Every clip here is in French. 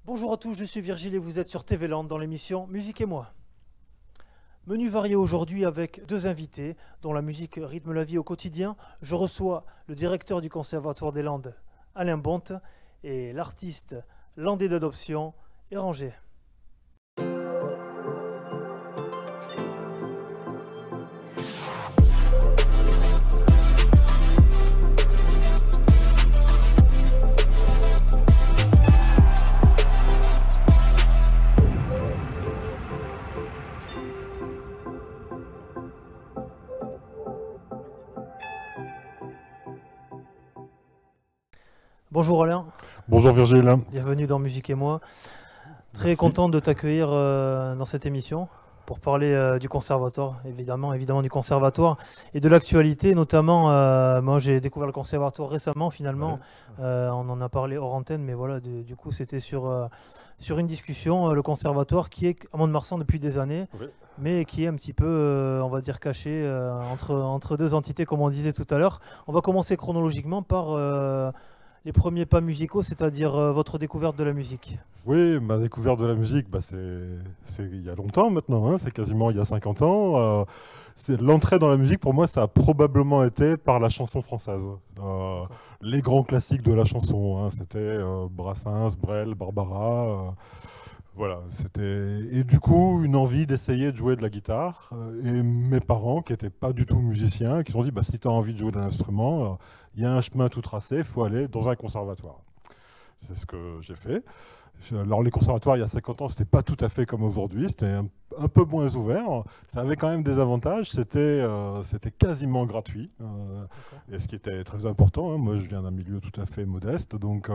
Bonjour à tous, je suis Virgile et vous êtes sur TV Land dans l'émission Musique et moi. Menu varié aujourd'hui avec deux invités dont la musique rythme la vie au quotidien. Je reçois le directeur du Conservatoire des Landes, Alain Bonte, et l'artiste landais d'adoption, Éranger. Bonjour Alain. Bonjour Virgile. Bienvenue dans Musique et moi. Très content de t'accueillir dans cette émission pour parler du conservatoire, évidemment du conservatoire et de l'actualité, notamment, moi j'ai découvert le conservatoire récemment finalement, on en a parlé hors antenne, mais voilà, du coup c'était sur une discussion, le conservatoire qui est à Mont-de-Marsan depuis des années, mais qui est un petit peu, on va dire, caché entre deux entités comme on disait tout à l'heure. On va commencer chronologiquement par les premiers pas musicaux, c'est-à-dire votre découverte de la musique. Oui, ma découverte de la musique, c'est il y a longtemps maintenant, hein, c'est quasiment il y a 50 ans. L'entrée dans la musique, pour moi, ça a probablement été par la chanson française. Les grands classiques de la chanson, hein, c'était Brassens, Brel, Barbara. Voilà, c'était... Et du coup, une envie d'essayer de jouer de la guitare. Et mes parents, qui n'étaient pas du tout musiciens, qui se sont dit, si tu as envie de jouer d'un instrument, il y a un chemin tout tracé, il faut aller dans un conservatoire. C'est ce que j'ai fait. Alors les conservatoires, il y a 50 ans, c'était pas tout à fait comme aujourd'hui, c'était un peu moins ouvert. Ça avait quand même des avantages, c'était quasiment gratuit. Et ce qui était très important, hein, moi je viens d'un milieu tout à fait modeste, donc...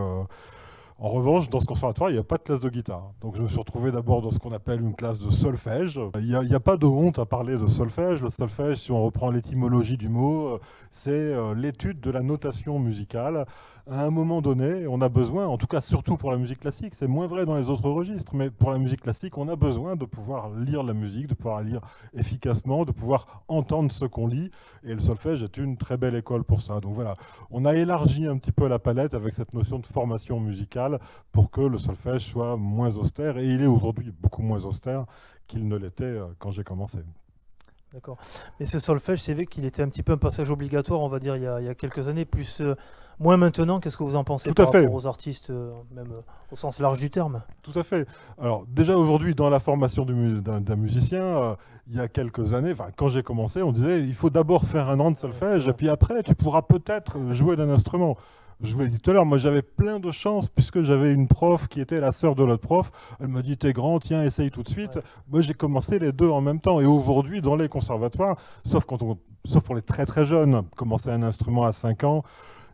En revanche, dans ce conservatoire, il n'y a pas de classe de guitare. Donc je me suis retrouvé d'abord dans ce qu'on appelle une classe de solfège. Il n'y a pas de honte à parler de solfège. Le solfège, si on reprend l'étymologie du mot, c'est l'étude de la notation musicale. À un moment donné, on a besoin, en tout cas surtout pour la musique classique, c'est moins vrai dans les autres registres, mais pour la musique classique, on a besoin de pouvoir lire la musique, de pouvoir lire efficacement, de pouvoir entendre ce qu'on lit. Et le solfège est une très belle école pour ça. Donc voilà, on a élargi un petit peu la palette avec cette notion de formation musicale pour que le solfège soit moins austère. Et il est aujourd'hui beaucoup moins austère qu'il ne l'était quand j'ai commencé. D'accord. Mais ce solfège, c'est vrai qu'il était un petit peu un passage obligatoire, on va dire, il y a quelques années, moins maintenant. Qu'est-ce que vous en pensez par rapport aux artistes, même au sens large du terme? Tout à fait. Alors déjà aujourd'hui, dans la formation d'un musicien, il y a quelques années, quand j'ai commencé, on disait il faut d'abord faire un an de solfège, et puis après, tu pourras peut-être jouer d'un instrument. Je vous l'ai dit tout à l'heure, moi j'avais plein de chance puisque j'avais une prof qui était la sœur de l'autre prof. Elle me dit t'es grand, tiens, essaye tout de suite. Ouais. Moi j'ai commencé les deux en même temps. Et aujourd'hui, dans les conservatoires, sauf pour les très très jeunes, commencer un instrument à 5 ans,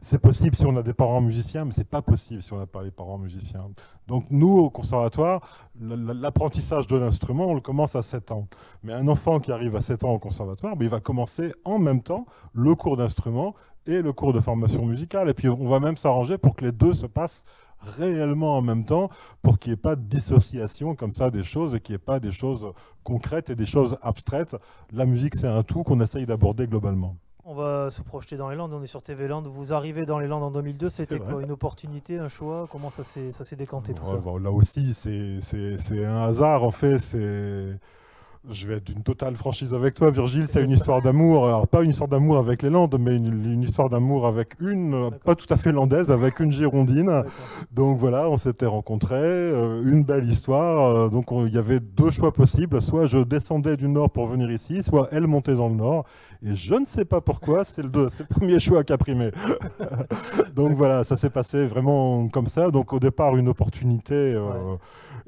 c'est possible si on a des parents musiciens, mais c'est pas possible si on n'a pas les parents musiciens. Donc nous, au conservatoire, l'apprentissage de l'instrument, on le commence à 7 ans. Mais un enfant qui arrive à 7 ans au conservatoire, il va commencer en même temps le cours d'instrument et le cours de formation musicale. Et puis on va même s'arranger pour que les deux se passent réellement en même temps, pour qu'il n'y ait pas de dissociation comme ça des choses et qu'il n'y ait pas des choses concrètes et des choses abstraites. La musique, c'est un tout qu'on essaye d'aborder globalement. On va se projeter dans les Landes, on est sur TV Land. Vous arrivez dans les Landes en 2002, c'était quoi? Une opportunité, un choix? Comment ça s'est décanté tout ça? Là aussi, c'est un hasard. En fait, je vais être d'une totale franchise avec toi, Virgile. C'est une histoire d'amour. Alors, pas une histoire d'amour avec les Landes, mais une histoire d'amour avec pas tout à fait landaise, avec une Girondine. Donc voilà, on s'était rencontrés. Une belle histoire. Donc il y avait deux choix possibles. Soit je descendais du Nord pour venir ici, soit elle montait dans le Nord. Et je ne sais pas pourquoi, c'est le premier choix qui a primé. Donc voilà, ça s'est passé vraiment comme ça. Donc au départ, une opportunité.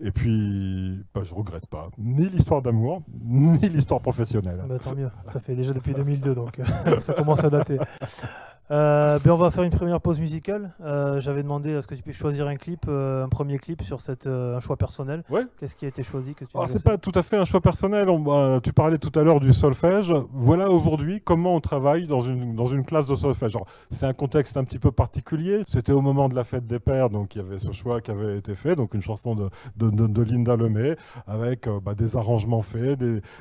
Et puis, je regrette pas ni l'histoire d'amour, ni l'histoire professionnelle. Tant mieux, ça fait déjà depuis 2002, donc ça commence à dater. On va faire une première pause musicale. J'avais demandé à ce que tu puisses choisir un clip, un premier clip sur un choix personnel. Ouais. Qu'est-ce qui a été choisi? C'est pas tout à fait un choix personnel. Tu parlais tout à l'heure du solfège. Voilà aujourd'hui comment on travaille dans une classe de solfège. C'est un contexte un petit peu particulier. C'était au moment de la fête des pères, donc il y avait ce choix qui avait été fait, donc une chanson de Linda Lemay, avec des arrangements faits,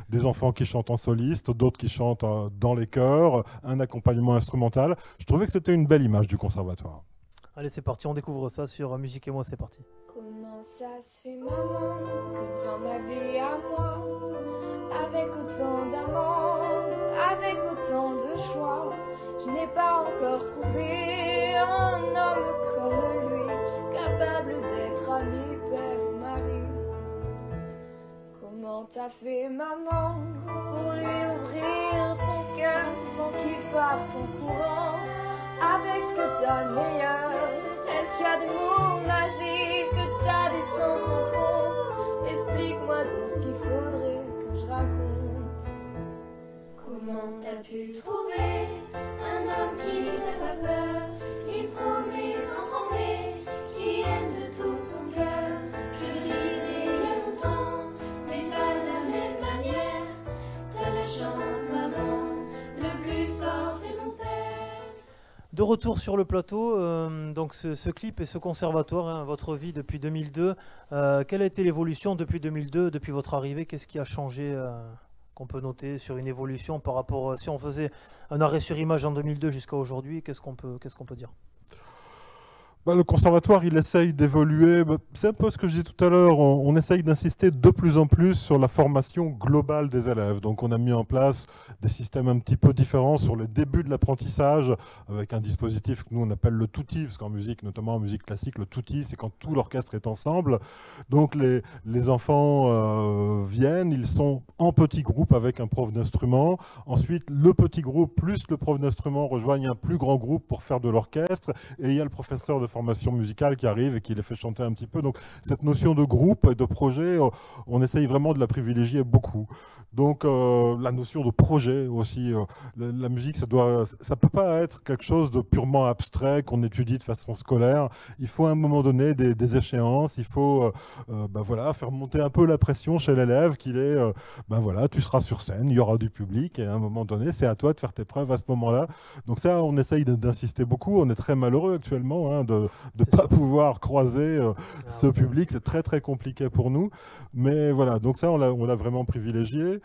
des enfants qui chantent en soliste, d'autres qui chantent dans les chœurs, un accompagnement instrumental. Je trouvais que c'était une belle image du conservatoire. Allez, c'est parti, on découvre ça sur Musique et moi, c'est parti. Comment ça se fait, maman, que dans ma vie à moi, avec autant d'amants, avec autant de choix, je n'ai pas encore trouvé un homme comme lui, capable d'être ami, père, mari. Comment t'as fait, maman, pour lui ouvrir ton cœur sans qu'il parte en courant avec ce que t'as de meilleur? Est-ce qu'il y a des mots magiques, que t'as des sens sans compte? Explique-moi donc ce qu'il faudrait que je raconte. Comment t'as pu trouver un homme qui n'a pas peur, qui promet sans trembler, qui aime de tout son cœur? Je le disais il y a longtemps, mais pas de la même manière. T'as la chance, maman, le plus fort c'est mon père. De retour sur le plateau, donc ce clip et ce conservatoire, hein, votre vie depuis 2002, quelle a été l'évolution depuis 2002, depuis votre arrivée? Qu'est-ce qui a changé qu'on peut noter sur une évolution par rapport, si on faisait un arrêt sur image en 2002 jusqu'à aujourd'hui, qu'est-ce qu'on peut dire? Le conservatoire, il essaye d'évoluer. C'est un peu ce que je disais tout à l'heure. On essaye d'insister de plus en plus sur la formation globale des élèves. Donc, on a mis en place des systèmes un petit peu différents sur les débuts de l'apprentissage, avec un dispositif que nous on appelle le tutti, parce qu'en musique, notamment en musique classique, le tutti, c'est quand tout l'orchestre est ensemble. Donc, les enfants viennent, ils sont en petits groupes avec un prof d'instrument. Ensuite, le petit groupe plus le prof d'instrument rejoignent un plus grand groupe pour faire de l'orchestre. Et il y a le professeur de formation musicale qui arrive et qui les fait chanter un petit peu. Donc cette notion de groupe et de projet, on essaye vraiment de la privilégier beaucoup. Donc la notion de projet aussi, la musique, ça peut pas être quelque chose de purement abstrait qu'on étudie de façon scolaire. Il faut à un moment donné des échéances, il faut voilà, faire monter un peu la pression chez l'élève qu'il est, voilà, tu seras sur scène, il y aura du public et à un moment donné, c'est à toi de faire tes preuves à ce moment-là. Donc ça, on essaye d'insister beaucoup. On est très malheureux actuellement hein, de ne pas pouvoir croiser ce public. C'est très très compliqué pour nous. Mais voilà, donc ça, on l'a vraiment privilégié.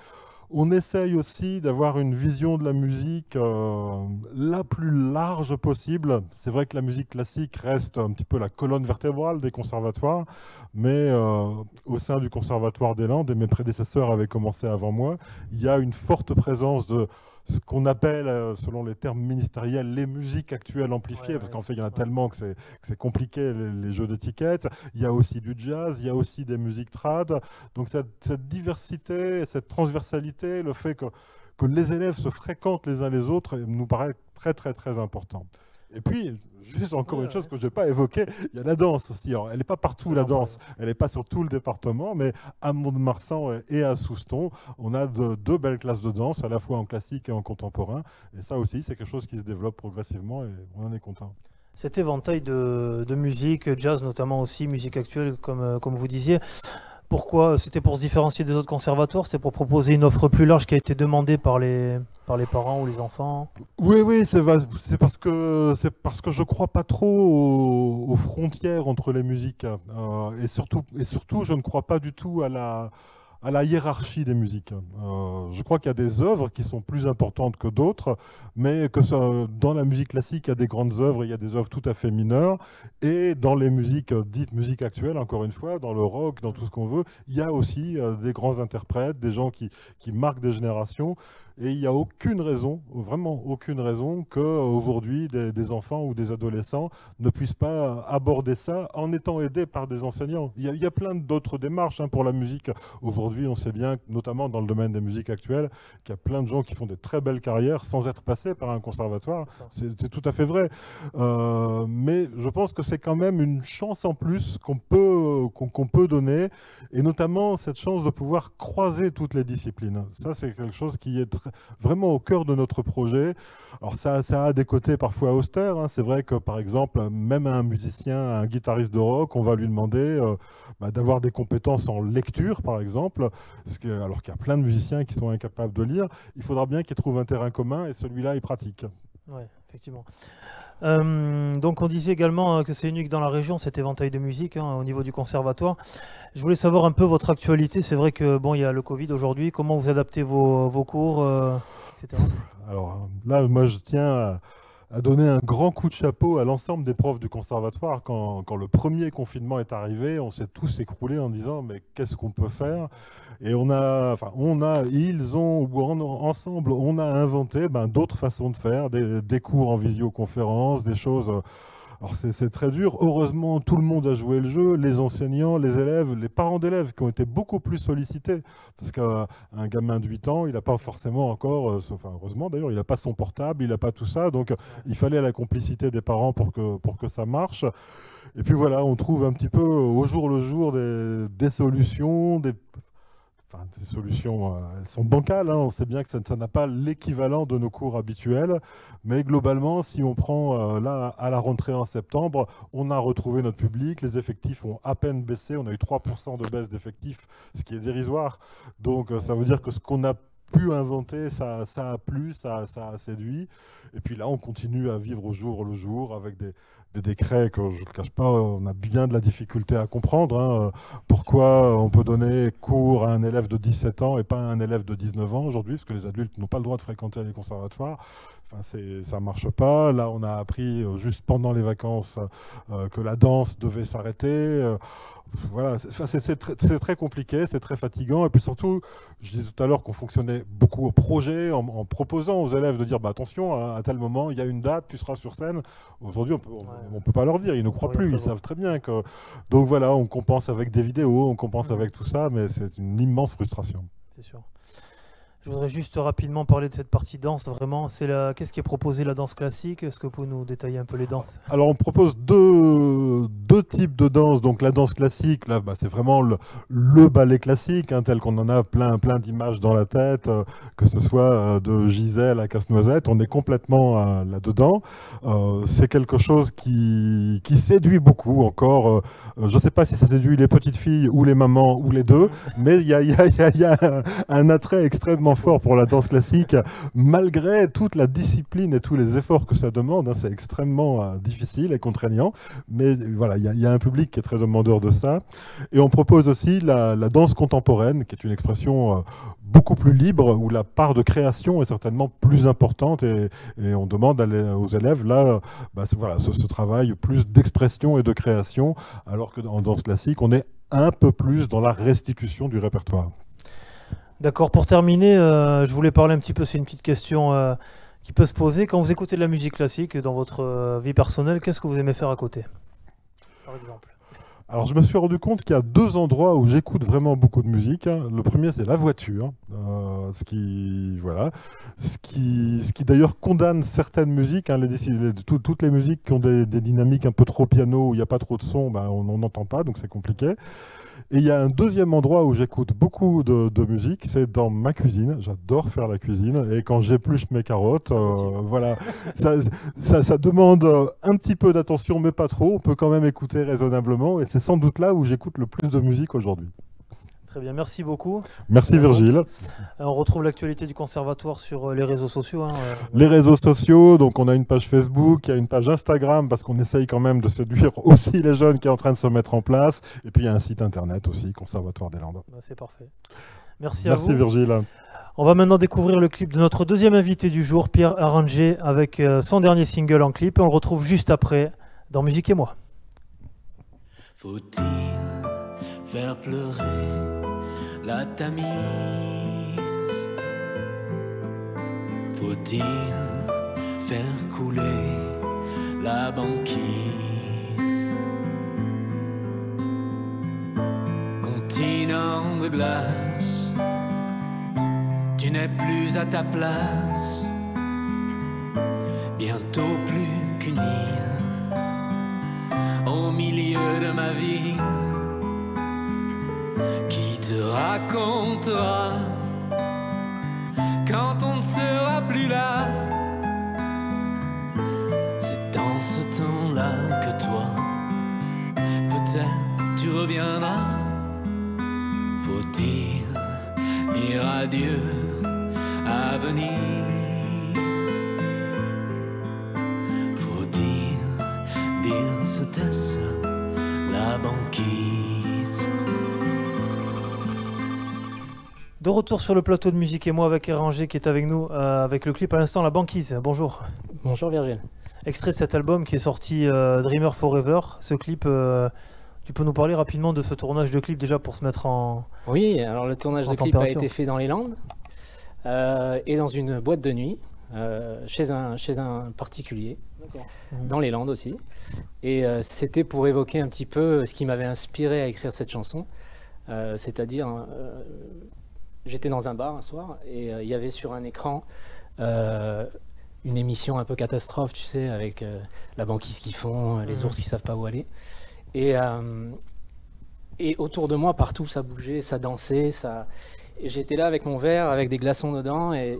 On essaye aussi d'avoir une vision de la musique la plus large possible. C'est vrai que la musique classique reste un petit peu la colonne vertébrale des conservatoires, mais au sein du Conservatoire des Landes, et mes prédécesseurs avaient commencé avant moi, il y a une forte présence de ce qu'on appelle, selon les termes ministériels, les musiques actuelles amplifiées, parce qu'en fait, il y en a tellement que c'est compliqué, les jeux d'étiquettes. Il y a aussi du jazz, il y a aussi des musiques trad. Donc cette diversité, cette transversalité, le fait que les élèves se fréquentent les uns les autres, nous paraît très, très, très important. Et puis, juste encore une chose que je n'ai pas évoquée, il y a la danse aussi. Alors, elle n'est pas partout, la danse. Elle n'est pas sur tout le département, mais à Mont-de-Marsan et à Souston, on a deux belles classes de danse, à la fois en classique et en contemporain. Et ça aussi, c'est quelque chose qui se développe progressivement et on en est content. Cet éventail de musique, jazz notamment aussi, musique actuelle, comme vous disiez, pourquoi? C'était pour se différencier des autres conservatoires? C'était pour proposer une offre plus large qui a été demandée par les parents ou les enfants? Oui, c'est parce que je ne crois pas trop aux frontières entre les musiques. Et surtout, je ne crois pas du tout à la hiérarchie des musiques. Je crois qu'il y a des œuvres qui sont plus importantes que d'autres, mais que dans la musique classique, il y a des grandes œuvres, il y a des œuvres tout à fait mineures, et dans les musiques dites musique actuelle, encore une fois, dans le rock, dans tout ce qu'on veut, il y a aussi des grands interprètes, des gens qui marquent des générations, et il n'y a aucune raison, vraiment aucune raison, qu'aujourd'hui des enfants ou des adolescents ne puissent pas aborder ça en étant aidés par des enseignants. Il y a plein d'autres démarches hein, pour la musique. Aujourd'hui, on sait bien, notamment dans le domaine des musiques actuelles, qu'il y a plein de gens qui font des très belles carrières sans être passés par un conservatoire. C'est tout à fait vrai. Mais je pense que c'est quand même une chance en plus qu'on peut donner, et notamment cette chance de pouvoir croiser toutes les disciplines. Ça, c'est quelque chose qui est vraiment au cœur de notre projet. Alors ça a des côtés parfois austères. Hein. C'est vrai que par exemple, même un musicien, un guitariste de rock, on va lui demander d'avoir des compétences en lecture, par exemple, alors qu'il y a plein de musiciens qui sont incapables de lire. Il faudra bien qu'ils trouvent un terrain commun et celui-là, ils pratiquent. Oui, effectivement. Donc on disait également que c'est unique dans la région, cet éventail de musique hein, au niveau du conservatoire. Je voulais savoir un peu votre actualité. C'est vrai que il y a le Covid aujourd'hui. Comment vous adaptez vos cours, etc. Alors là, moi je tiens à donner un grand coup de chapeau à l'ensemble des profs du conservatoire. Quand le premier confinement est arrivé, on s'est tous écroulés en disant mais qu'est-ce qu'on peut faire? Et ensemble, on a inventé d'autres façons de faire, des cours en visioconférence, des choses. Alors c'est très dur. Heureusement, tout le monde a joué le jeu, les enseignants, les élèves, les parents d'élèves qui ont été beaucoup plus sollicités. Parce qu'un gamin de 8 ans, il n'a pas forcément encore, heureusement d'ailleurs, il n'a pas son portable, il n'a pas tout ça. Donc il fallait la complicité des parents pour que ça marche. Et puis voilà, on trouve un petit peu au jour le jour des solutions, des solutions, elles sont bancales, hein. On sait bien que ça n'a pas l'équivalent de nos cours habituels, mais globalement, si on prend là à la rentrée en septembre, on a retrouvé notre public, les effectifs ont à peine baissé, on a eu 3% de baisse d'effectifs, ce qui est dérisoire. Donc ça veut dire que ce qu'on a pu inventer, ça a plu, ça a séduit. Et puis là, on continue à vivre au jour le jour avec des décrets que je ne le cache pas, on a bien de la difficulté à comprendre. Hein. Pourquoi on peut donner cours à un élève de 17 ans et pas à un élève de 19 ans aujourd'hui, parce que les adultes n'ont pas le droit de fréquenter les conservatoires. Enfin, ça ne marche pas. Là, on a appris juste pendant les vacances que la danse devait s'arrêter. Voilà, c'est très compliqué, c'est très fatigant. Et puis surtout, je disais tout à l'heure qu'on fonctionnait beaucoup au projet, en proposant aux élèves de dire attention, à tel moment, il y a une date, tu seras sur scène. Aujourd'hui, on ne peut pas leur dire, ils ne croient plus, ils savent très bien que... Donc voilà, on compense avec des vidéos, on compense avec tout ça, mais c'est une immense frustration. C'est sûr. Je voudrais juste rapidement parler de cette partie danse, vraiment. Qu'est-ce qui est proposé, la danse classique? Est-ce que vous pouvez nous détailler un peu les danses? Alors, on propose deux types de danse. Donc, la danse classique, là, c'est vraiment le ballet classique, hein, tel qu'on en a plein d'images dans la tête, que ce soit de Gisèle à Casse-Noisette. On est complètement là-dedans. C'est quelque chose qui séduit beaucoup encore. Je ne sais pas si ça séduit les petites filles ou les mamans ou les deux, mais il y a un attrait extrêmement fort pour la danse classique, malgré toute la discipline et tous les efforts que ça demande. Hein, c'est extrêmement difficile et contraignant, mais voilà, il y a un public qui est très demandeur de ça. Et on propose aussi la danse contemporaine, qui est une expression beaucoup plus libre, où la part de création est certainement plus importante, et on demande aux élèves là, ce travail plus d'expression et de création, alors que en danse classique, on est un peu plus dans la restitution du répertoire. D'accord, pour terminer, je voulais parler un petit peu, c'est une petite question qui peut se poser. Quand vous écoutez de la musique classique dans votre vie personnelle, qu'est-ce que vous aimez faire à côté, par exemple? Alors, je me suis rendu compte qu'il y a deux endroits où j'écoute vraiment beaucoup de musique. Le premier, c'est la voiture, ce qui d'ailleurs condamne certaines musiques. Hein, toutes les musiques qui ont des dynamiques un peu trop piano, où il n'y a pas trop de son, on n'entend pas, donc c'est compliqué. Et il y a un deuxième endroit où j'écoute beaucoup de musique, c'est dans ma cuisine. J'adore faire la cuisine, et quand j'épluche mes carottes, voilà, ça demande un petit peu d'attention, mais pas trop. On peut quand même écouter raisonnablement, et c'est sans doute là où j'écoute le plus de musique aujourd'hui. Très bien, merci beaucoup. Merci Virgile. On retrouve l'actualité du conservatoire sur les réseaux sociaux. Hein. Les réseaux sociaux, donc on a une page Facebook, il y a une page Instagram, parce qu'on essaye quand même de séduire aussi les jeunes qui sont en train de se mettre en place. Et puis il y a un site internet aussi, Conservatoire des Landes. C'est parfait. Merci à vous. Merci Virgile. On va maintenant découvrir le clip de notre deuxième invité du jour, Pierre Arranger, avec son dernier single en clip. Et on le retrouve juste après dans Musique et moi. Faut-il faire pleurer la Tamise? Faut-il faire couler la banquise? Continent de glace, tu n'es plus à ta place, bientôt plus qu'une île au milieu de ma vie. Qui te racontera quand on ne sera plus là? C'est dans ce temps-là que toi, peut-être tu reviendras. Faut-il dire adieu à Venise? Faut-il dire ce test, la banquise? De retour sur le plateau de Musique et moi avec Arranger qui est avec nous, avec le clip à l'instant La Banquise. Bonjour. Bonjour Virgile. Extrait de cet album qui est sorti Dreamer Forever. Ce clip, tu peux nous parler rapidement de ce tournage de clip déjà pour se mettre en... Oui, alors le tournage En de clip a température. été fait dans les Landes et dans une boîte de nuit chez un particulier, dans les Landes aussi. Et c'était pour évoquer un petit peu ce qui m'avait inspiré à écrire cette chanson. C'est-à-dire, j'étais dans un bar un soir et il y avait sur un écran une émission un peu catastrophe, tu sais, avec la banquise qui fond, les ours qui savent pas où aller. Et autour de moi, partout, ça bougeait, ça dansait. Et j'étais là avec mon verre, avec des glaçons dedans. Et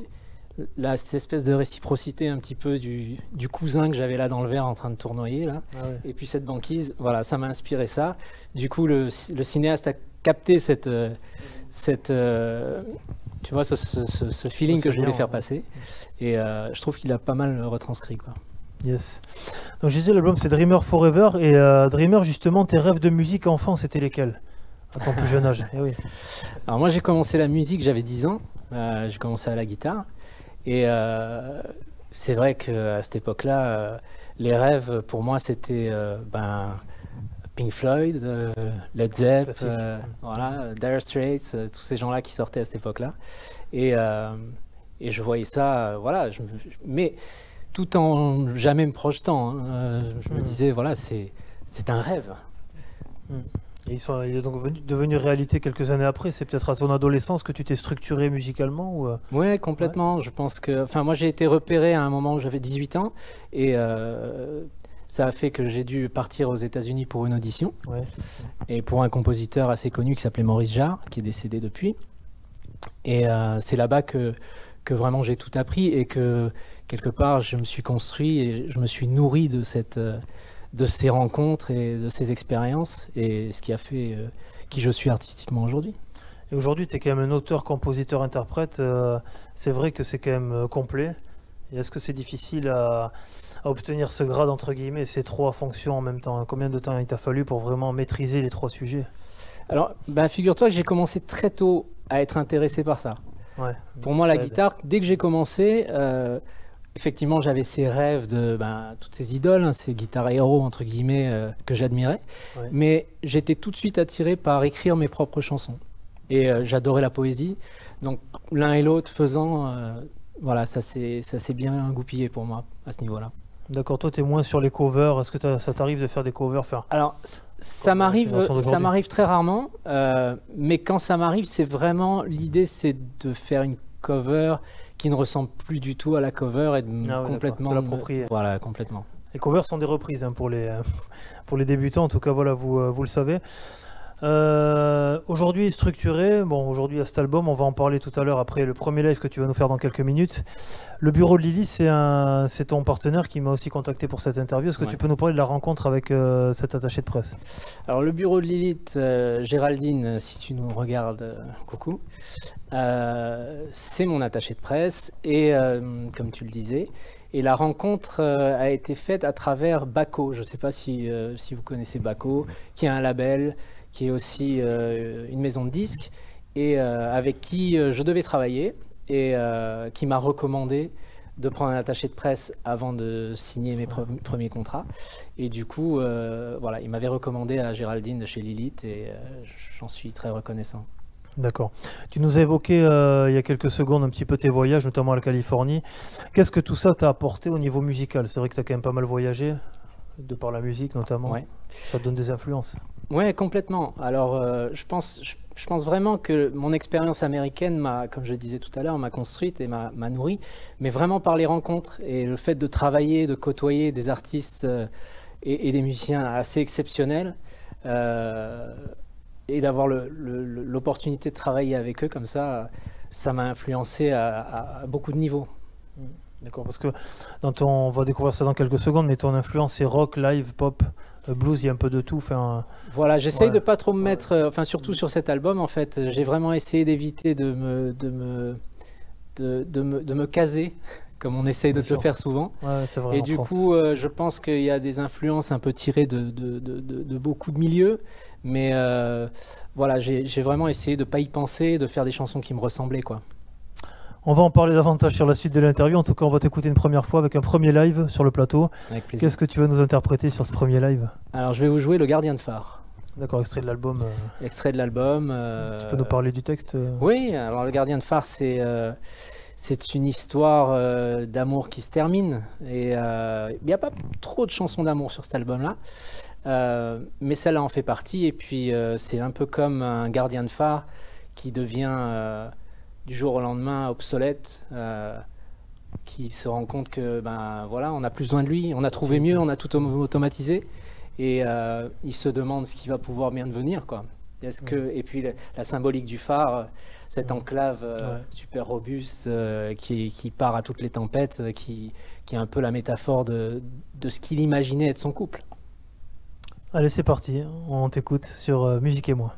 là, cette espèce de réciprocité un petit peu du cousin que j'avais là dans le verre en train de tournoyer. Là. Ah ouais. Et puis cette banquise, voilà, ça m'a inspiré ça. Du coup, le cinéaste a capté tu vois, ce feeling que je voulais faire passer. Et je trouve qu'il a pas mal retranscrit, quoi. Yes. Donc je disais, l'album c'est Dreamer Forever. Et Dreamer, justement, tes rêves de musique enfant, c'était lesquels à ton plus jeune âge? Eh oui. Alors moi, j'ai commencé la musique, j'avais 10 ans. J'ai commencé à la guitare. Et c'est vrai qu'à cette époque-là, les rêves, pour moi, c'était Pink Floyd, Led Zepp, voilà, Dire Straits, tous ces gens-là qui sortaient à cette époque-là. Et je voyais ça, voilà, mais tout en jamais me projetant. Hein, je me disais, voilà, c'est un rêve. Et il est donc devenu réalité quelques années après. C'est peut-être à ton adolescence que tu t'es structuré musicalement ou Ouais, complètement. Je pense que, enfin, moi j'ai été repéré à un moment où j'avais 18 ans et ça a fait que j'ai dû partir aux États-Unis pour une audition. Ouais. Et pour un compositeur assez connu qui s'appelait Maurice Jarre, qui est décédé depuis. Et c'est là-bas que vraiment j'ai tout appris et que quelque part je me suis construit et je me suis nourri de ces rencontres et de ces expériences et ce qui a fait qui je suis artistiquement aujourd'hui. Et aujourd'hui, tu es quand même un auteur, compositeur, interprète. C'est vrai que c'est quand même complet. Et est-ce que c'est difficile à obtenir ce grade, entre guillemets, ces trois fonctions en même temps? Combien de temps il t'a fallu pour vraiment maîtriser les trois sujets? Alors, figure-toi que j'ai commencé très tôt à être intéressé par ça. Ouais. Pour moi, la Ça aide. guitare, dès que j'ai commencé, effectivement, j'avais ces rêves de toutes ces idoles, hein, ces guitares héros, entre guillemets, que j'admirais. Ouais. Mais j'étais tout de suite attiré par écrire mes propres chansons. Et j'adorais la poésie. Donc, l'un et l'autre faisant, voilà, ça s'est bien goupillé pour moi à ce niveau-là. D'accord, toi tu es moins sur les covers. Est-ce que ça t'arrive de faire des covers Alors, ça Comme la m'arrive génération d'aujourd'hui. très rarement, mais quand ça m'arrive, c'est vraiment l'idée, c'est de faire une cover qui ne ressemble plus du tout à la cover et de Ah ouais, complètement d'accord, de l'approprier. Voilà, complètement. Les covers sont des reprises hein, pour les débutants, en tout cas voilà, vous le savez. Aujourd'hui structuré, bon aujourd'hui à cet album, on va en parler tout à l'heure après le premier live que tu vas nous faire dans quelques minutes. Le bureau de Lily, c'est ton partenaire qui m'a aussi contacté pour cette interview. Est-ce que tu peux nous parler de la rencontre avec cet attaché de presse? Alors le bureau de Lilith, Géraldine, si tu nous regardes, coucou, c'est mon attaché de presse et comme tu le disais, et la rencontre a été faite à travers Baco. Je ne sais pas si vous connaissez Baco, qui est un label, qui est aussi une maison de disques, et avec qui je devais travailler, et qui m'a recommandé de prendre un attaché de presse avant de signer mes premiers contrats. Et du coup, voilà, il m'avait recommandé à Géraldine de chez Lilith, et j'en suis très reconnaissant. D'accord. Tu nous as évoqué il y a quelques secondes un petit peu tes voyages, notamment à la Californie. Qu'est-ce que tout ça t'a apporté au niveau musical? C'est vrai que tu as quand même pas mal voyagé, de par la musique notamment. Ouais. Ça te donne des influences. Ouais, complètement. Alors, je pense vraiment que mon expérience américaine m'a, comme je disais tout à l'heure, m'a construite et m'a nourrie, mais vraiment par les rencontres et le fait de travailler, de côtoyer des artistes et des musiciens assez exceptionnels et d'avoir l'opportunité de travailler avec eux comme ça m'a influencé à beaucoup de niveaux. D'accord, parce que on va découvrir ça dans quelques secondes, mais ton influence c'est rock, live, pop, blues, il y a un peu de tout. Voilà, j'essaye Ouais. de pas trop me mettre, enfin surtout sur cet album en fait, j'ai vraiment essayé d'éviter de me caser, comme on essaye de Bien te le sûr. faire souvent. Ouais, c'est vrai. Et en du France. coup, je pense qu'il y a des influences un peu tirées de beaucoup de milieux, mais voilà, j'ai vraiment essayé de pas y penser, de faire des chansons qui me ressemblaient, quoi. On va en parler davantage sur la suite de l'interview. En tout cas, on va t'écouter une première fois avec un premier live sur le plateau. Avec plaisir. Qu'est-ce que tu vas nous interpréter sur ce premier live? Alors, je vais vous jouer Le Gardien de phare. D'accord, extrait de l'album. Extrait de l'album. Tu peux nous parler du texte? Oui, alors Le Gardien de phare, c'est une histoire d'amour qui se termine. Et il n'y a pas trop de chansons d'amour sur cet album-là. Mais celle-là en fait partie. Et puis, c'est un peu comme un gardien de phare qui devient du jour au lendemain obsolète, qui se rend compte que voilà, on n'a plus besoin de lui, on a trouvé mieux, on a tout automatisé, et il se demande ce qu'il va pouvoir bien devenir, quoi. Et puis la symbolique du phare, cette enclave super robuste qui part à toutes les tempêtes, qui est un peu la métaphore de ce qu'il imaginait être son couple. Allez, c'est parti, on t'écoute sur Musique et moi.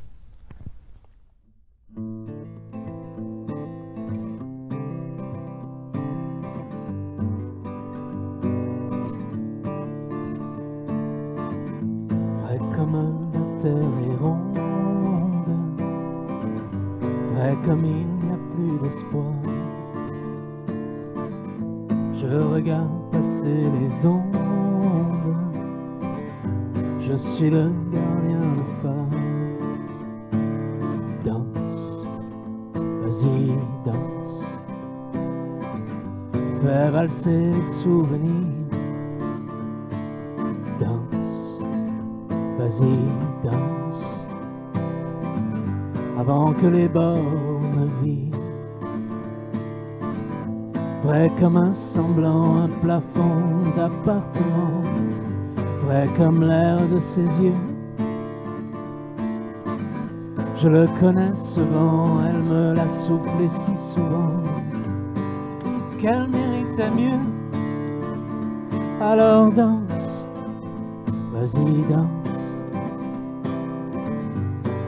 Vrai comme la terre est ronde, vrai comme il n'y a plus d'espoir, je regarde passer les ondes, je suis le gardien de phare. Danse, vas-y danse, fais valser les souvenirs. Danse, vas-y danse, avant que les bornes virent. Vrai comme un semblant, un plafond d'appartement, vrai comme l'air de ses yeux. Je le connais ce vent, elle me l'a soufflé si souvent qu'elle méritait mieux. Alors danse, vas-y danse,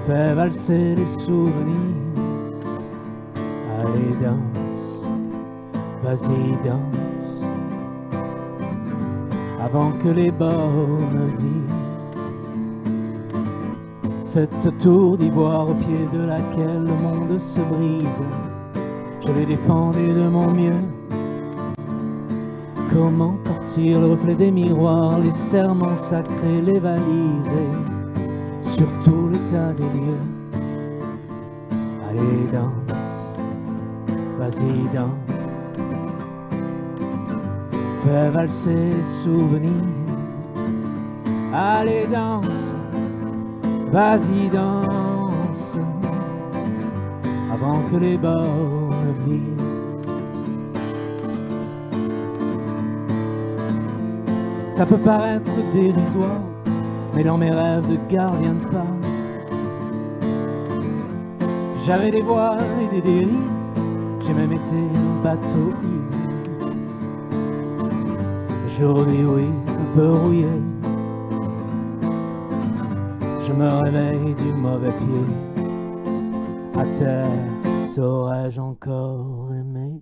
fais valser les souvenirs. Allez danse, vas-y danse, avant que les bornes virent. Cette tour d'ivoire au pied de laquelle le monde se brise, je l'ai défendue de mon mieux. Comment partir, le reflet des miroirs, les serments sacrés, les valises et surtout l'état des lieux. Allez danse, vas-y danse, fais valser les souvenirs. Allez danse, vas-y danse, avant que les bornes virent. Ça peut paraître dérisoire, mais dans mes rêves de gardien de phare, j'avais des voiles et des délires, j'ai même été un bateau ivre. Aujourd'hui oui, un peu rouillé, je me réveille du mauvais pied. À terre, saurais-je encore aimer?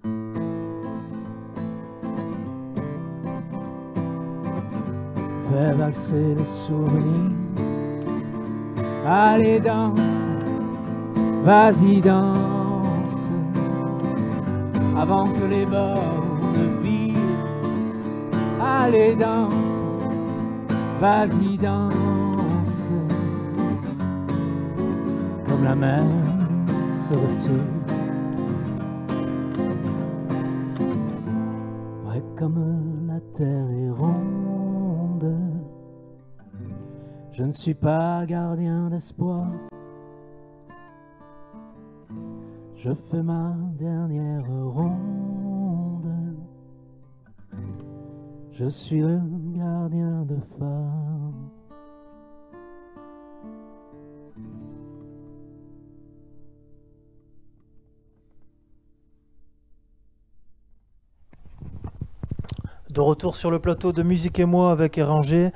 Fais valser les souvenirs. Allez danse, vas-y danse, avant que les bornes virent. Allez danse, vas-y danse, comme la mer se retire. Vrai comme la terre est ronde, je ne suis pas gardien d'espoir. Je fais ma dernière ronde, je suis le gardien de phare. De retour sur le plateau de Musique et moi avec Eranger.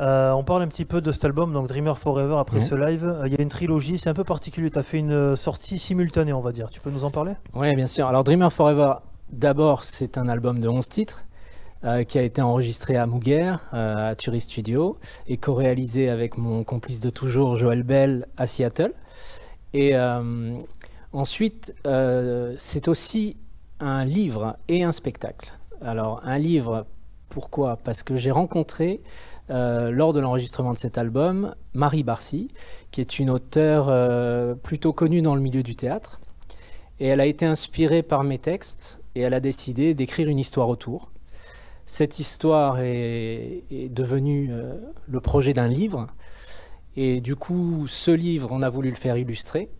On parle un petit peu de cet album, donc Dreamer Forever, après ce live. Il y a une trilogie, c'est un peu particulier. Tu as fait une sortie simultanée, on va dire. Tu peux nous en parler? Oui, bien sûr. Alors Dreamer Forever, d'abord, c'est un album de 11 titres qui a été enregistré à Muguer, à Turi Studio, et co-réalisé avec mon complice de toujours, Joël Bell, à Seattle. Et ensuite, c'est aussi un livre et un spectacle. Alors, un livre, pourquoi? Parce que j'ai rencontré, lors de l'enregistrement de cet album, Marie Barcy, qui est une auteure plutôt connue dans le milieu du théâtre. Et elle a été inspirée par mes textes et elle a décidé d'écrire une histoire autour. Cette histoire est devenue le projet d'un livre. Et du coup, ce livre, on a voulu le faire illustrer.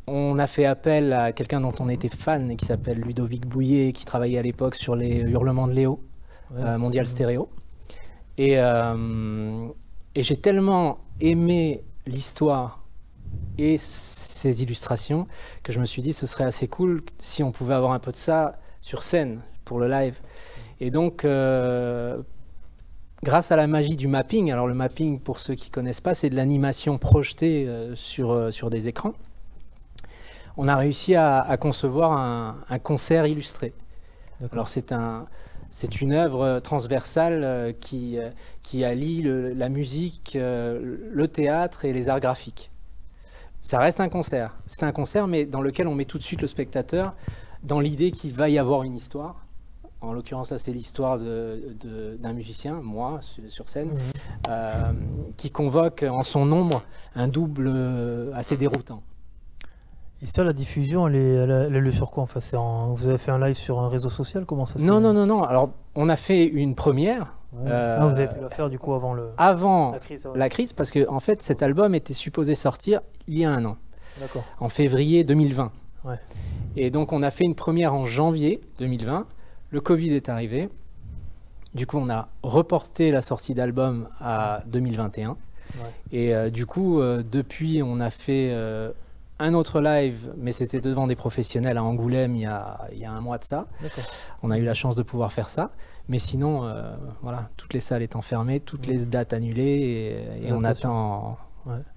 On a fait appel à quelqu'un dont on était fan et qui s'appelle Ludovic Bouillet, qui travaillait à l'époque sur les Hurlements de Léo, Mondial Stéréo. Et j'ai tellement aimé l'histoire et ces illustrations que je me suis dit ce serait assez cool si on pouvait avoir un peu de ça sur scène pour le live. Et donc, grâce à la magie du mapping, alors le mapping, pour ceux qui ne connaissent pas, c'est de l'animation projetée sur des écrans. On a réussi à concevoir un concert illustré. Alors c'est une œuvre transversale qui allie la musique, le théâtre et les arts graphiques. Ça reste un concert. C'est un concert, mais dans lequel on met tout de suite le spectateur dans l'idée qu'il va y avoir une histoire. En l'occurrence, là, c'est l'histoire d'un musicien, moi, sur scène, qui convoque en son nombre un double assez déroutant. Et ça, la diffusion, elle est sur quoi en fait? Vous avez fait un live sur un réseau social? Comment ça se fait? Non. Alors, on a fait une première. Vous avez pu la faire du coup avant la crise, parce que en fait, cet album était supposé sortir il y a un an. D'accord. En février 2020. Ouais. Et donc, on a fait une première en janvier 2020. Le Covid est arrivé. Du coup, on a reporté la sortie d'album à 2021. Ouais. Et du coup, depuis, on a fait un autre live, mais c'était devant des professionnels à Angoulême il y a un mois de ça. On a eu la chance de pouvoir faire ça. Mais sinon, voilà, toutes les salles étant fermées, toutes les dates annulées, et on attend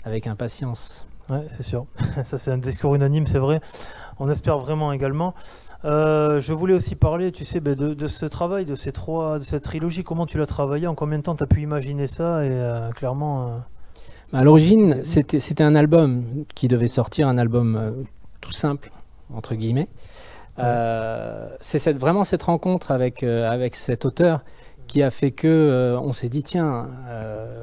avec impatience. Ouais, c'est sûr. Ça, c'est un discours unanime, c'est vrai. On espère vraiment également. Je voulais aussi parler, tu sais, de ce travail, de cette trilogie. Comment tu l'as travaillé? En combien de temps tu as pu imaginer ça? Et clairement... À l'origine, c'était un album qui devait sortir, un album tout simple, entre guillemets. C'est vraiment cette rencontre avec cet auteur qui a fait que on s'est dit tiens,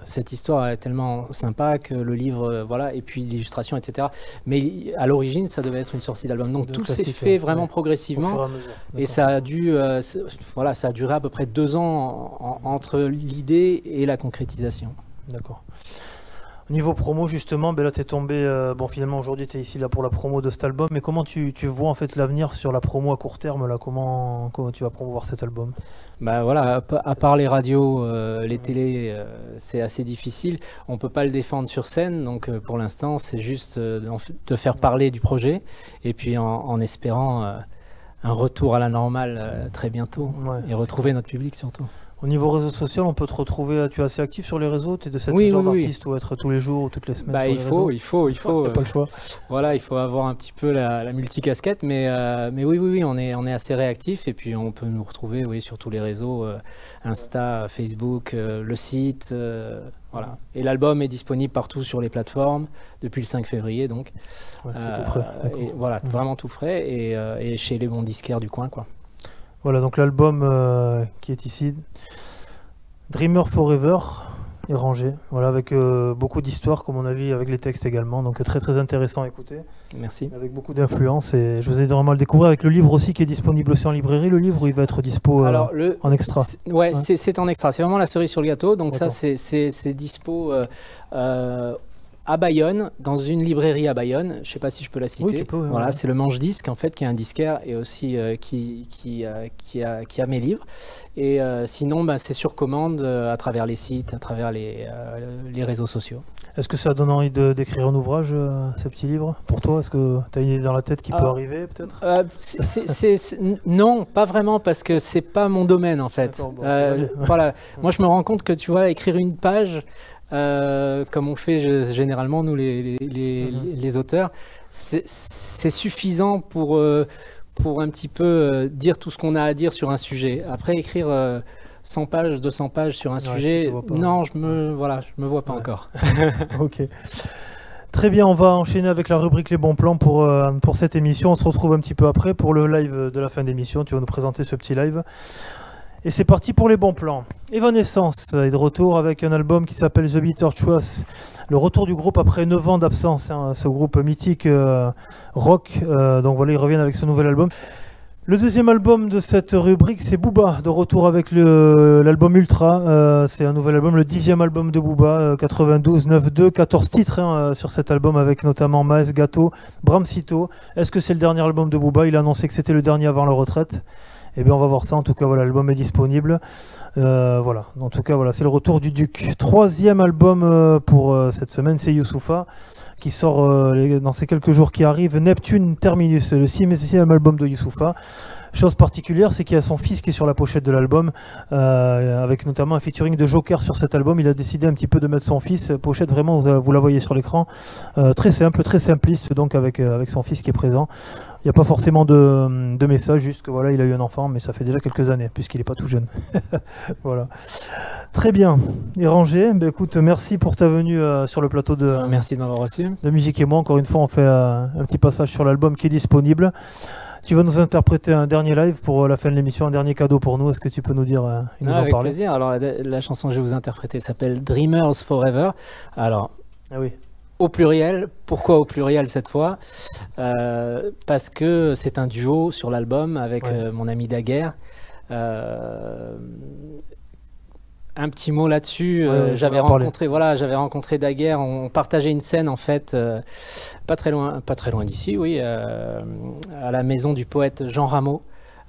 cette histoire est tellement sympa que le livre, voilà, et puis l'illustration, etc. Mais à l'origine, ça devait être une sortie d'album. Donc tout s'est fait vraiment progressivement, et ça a dû, voilà, ça a duré à peu près 2 ans entre l'idée et la concrétisation. D'accord. Au niveau promo, justement, là tu es tombé, bon finalement aujourd'hui tu es ici là pour la promo de cet album, mais comment tu vois en fait l'avenir sur la promo à court terme là, comment tu vas promouvoir cet album? Bah voilà, à part les radios, les télés, c'est assez difficile, on peut pas le défendre sur scène, donc pour l'instant c'est juste de faire parler du projet, et puis en espérant un retour à la normale très bientôt, et retrouver notre public surtout. Au niveau réseau social, on peut te retrouver, tu es assez actif sur les réseaux? Tu es de cette genre d'artiste où être tous les jours ou toutes les semaines sur les réseaux? Il faut. T'as pas le choix. Voilà, il faut avoir un petit peu la multicasquette, mais oui, on est assez réactif, et puis on peut nous retrouver sur tous les réseaux, Insta, Facebook, le site, voilà. Et l'album est disponible partout sur les plateformes depuis le 5 février, donc. Ouais, c'est tout frais. Et voilà, vraiment tout frais, et chez les bons disquaires du coin, quoi. Voilà, donc l'album qui est ici, Dreamer Forever, est rangé, voilà, avec beaucoup d'histoires, comme on a vu, avec les textes également, donc très très intéressant à écouter. Merci. Avec beaucoup d'influence, et je vous ai vraiment à le découvrir avec le livre aussi qui est disponible aussi en librairie. Le livre, il va être dispo en extra. C'est en extra, c'est vraiment la cerise sur le gâteau, donc ça c'est dispo à Bayonne, dans une librairie à Bayonne. Je ne sais pas si je peux la citer. Oui, tu peux, voilà, c'est le Manche Disque, en fait, qui est un disquaire et aussi qui a mes livres. Et sinon, c'est sur commande à travers les sites, à travers les réseaux sociaux. Est-ce que ça donne envie d'écrire un ouvrage, ce petit livre, pour toi? Est-ce que tu as une idée dans la tête qui peut arriver, peut-être? Non, pas vraiment, parce que c'est pas mon domaine, en fait. Voilà. Moi, je me rends compte que, tu vois, écrire une page... comme on fait généralement nous les auteurs, c'est suffisant pour un petit peu dire tout ce qu'on a à dire sur un sujet. Après écrire 100 pages, 200 pages sur un sujet, non, je me vois pas encore. Ok. Très bien, on va enchaîner avec la rubrique Les bons plans pour cette émission. On se retrouve un petit peu après pour le live de la fin d'émission. Tu vas nous présenter ce petit live. Et c'est parti pour les bons plans. Evanescence est de retour avec un album qui s'appelle The Bitter Truth. Le retour du groupe après 9 ans d'absence, hein, ce groupe mythique rock. Donc voilà, ils reviennent avec ce nouvel album. Le deuxième album de cette rubrique, c'est Booba, de retour avec l'album Ultra. C'est un nouvel album, le 10e album de Booba, 92, 9-2, 14 titres hein, sur cet album avec notamment Maes Gato, Bramsito. Est-ce que c'est le dernier album de Booba? Il a annoncé que c'était le dernier avant la retraite. Eh bien on va voir ça, en tout cas voilà, l'album est disponible. Voilà, en tout cas voilà, c'est le retour du Duc. Troisième album pour cette semaine, c'est Youssoupha, qui sort dans ces quelques jours qui arrivent, Neptune Terminus, le 6e album de Youssoupha. Chose particulière, c'est qu'il y a son fils qui est sur la pochette de l'album, avec notamment un featuring de Joker sur cet album. Il a décidé un petit peu de mettre son fils, pochette vraiment, vous la voyez sur l'écran, très simple, très simpliste, donc avec son fils qui est présent. Il n'y a pas forcément de message, juste que voilà, il a eu un enfant, mais ça fait déjà quelques années, puisqu'il n'est pas tout jeune. Voilà. Très bien. Et Rangé, ben écoute, merci pour ta venue sur le plateau Merci de m'avoir reçu. de Musique et moi. Encore une fois, on fait un petit passage sur l'album qui est disponible. Tu vas nous interpréter un dernier live pour la fin de l'émission, un dernier cadeau pour nous. Est-ce que tu peux nous dire et nous en Avec parler? plaisir. Alors la chanson que je vais vous interpréter s'appelle Dreamers Forever. Alors, Ah oui. au pluriel. Pourquoi au pluriel cette fois? Parce que c'est un duo sur l'album avec mon ami Daguerre. Un petit mot là-dessus, j'avais rencontré Daguerre, on partageait une scène en fait, pas très loin d'ici, oui, à la maison du poète Jean Rameau,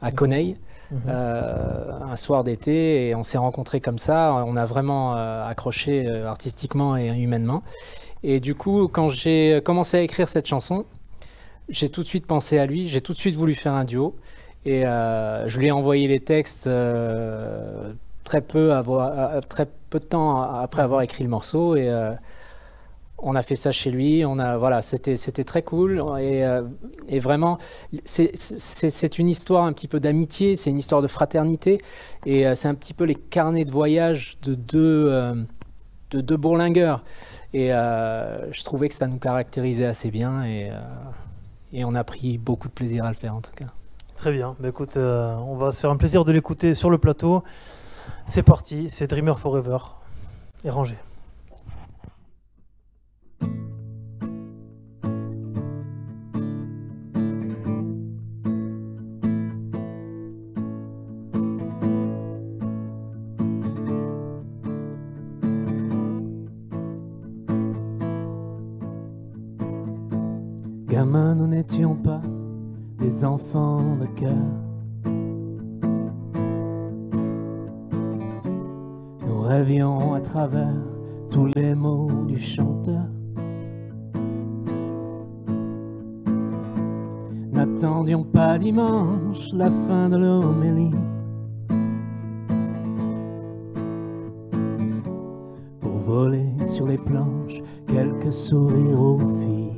à Coneil, un soir d'été, et on s'est rencontrés comme ça, on a vraiment accroché artistiquement et humainement. Et du coup, quand j'ai commencé à écrire cette chanson, j'ai tout de suite pensé à lui, j'ai tout de suite voulu faire un duo, et je lui ai envoyé les textes très peu de temps après avoir écrit le morceau, et on a fait ça chez lui. C'était très cool, et vraiment c'est une histoire un petit peu d'amitié, c'est une histoire de fraternité, et c'est un petit peu les carnets de voyage de deux bourlingueurs, et je trouvais que ça nous caractérisait assez bien, et on a pris beaucoup de plaisir à le faire en tout cas. Très bien. Bah, écoute, on va se faire un plaisir de l'écouter sur le plateau. C'est parti, c'est Dreamer Forever et Rangé. Gamin, nous n'étions pas des enfants de cœur. Nous rêvions à travers tous les mots du chanteur. N'attendions pas dimanche la fin de l'homélie pour voler sur les planches quelques sourires aux filles.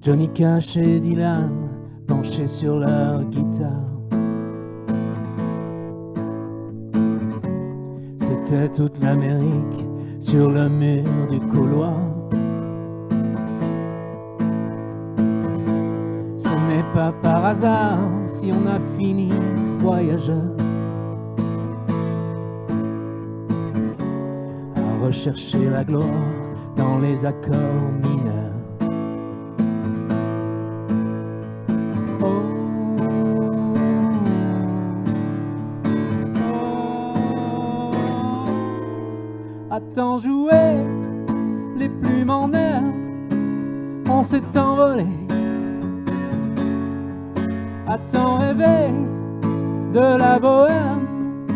Johnny Cash et Dylan penchés sur leur guitare. C'était toute l'Amérique sur le mur du couloir. Ce n'est pas par hasard si on a fini voyageur à rechercher la gloire dans les accords mineurs. A-t-on joué les plumes en air, on s'est envolé. A-t-on rêvé de la bohème,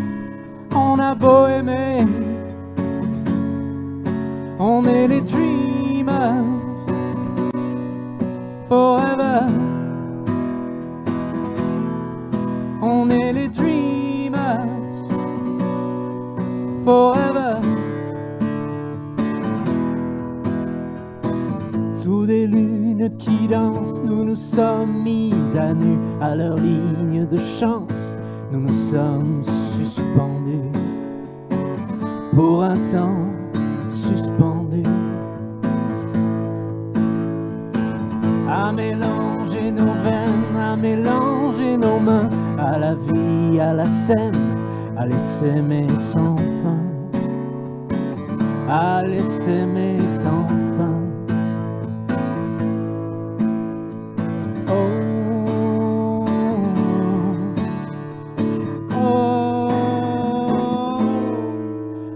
on a beau aimer. On est les dreamers forever. On est les dreamers Sous des lunes qui dansent, nous nous sommes mis à nu. À leur ligne de chance, nous nous sommes suspendus. Pour un temps suspendus. À mélanger nos veines, à mélanger nos mains, à la vie, à la scène, à les s'aimer sans fin, à les s'aimer sans fin. Oh, oh,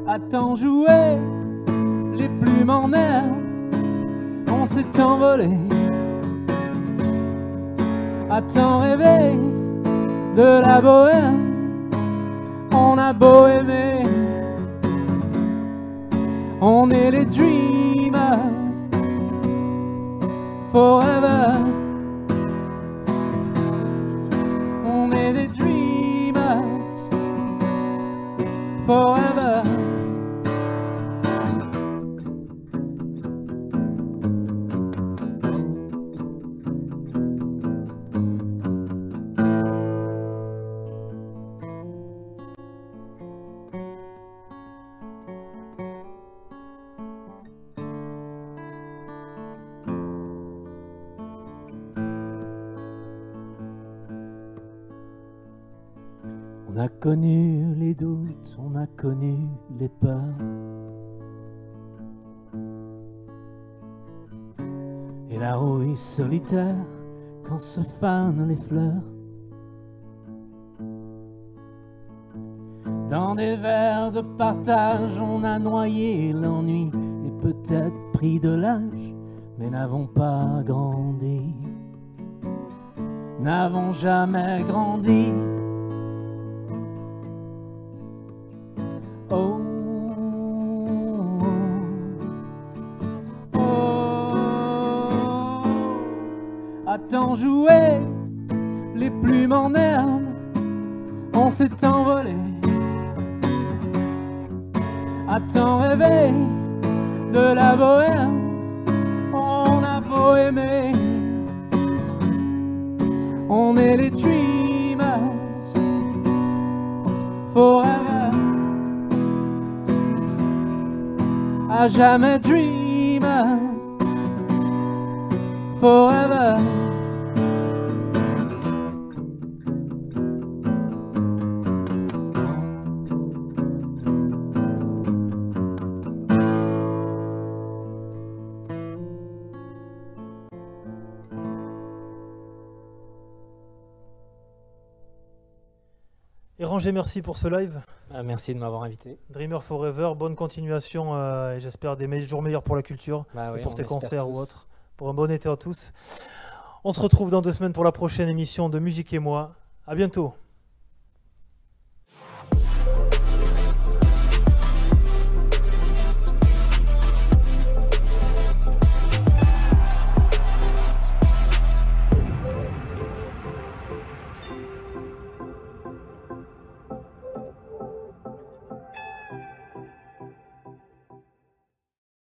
à tant jouer, les plumes en air, on s'est envolé. À tant rêver de la bohème, on a beau aimer, on est les dreamers forever. On est des dreamers forever. On a connu les doutes, on a connu les peurs. Et la rouille solitaire quand se fanent les fleurs. Dans des verres de partage, on a noyé l'ennui et peut-être pris de l'âge, mais n'avons pas grandi. N'avons jamais grandi. Oh, oh, oh, à tant jouer, les plumes en herbe, on s'est envolé. À tant rêver de la bohème, on a beau aimer, on est les dreamers forever. À jamais dreamers forever. Et Ranger, merci pour ce live. Merci de m'avoir invité. Dreamer Forever, bonne continuation et j'espère des jours meilleurs pour la culture, Oui, et pour tes espère concerts tous. ou autres. Pour un bon été à tous. On se retrouve dans 2 semaines pour la prochaine émission de Musique et moi. À bientôt.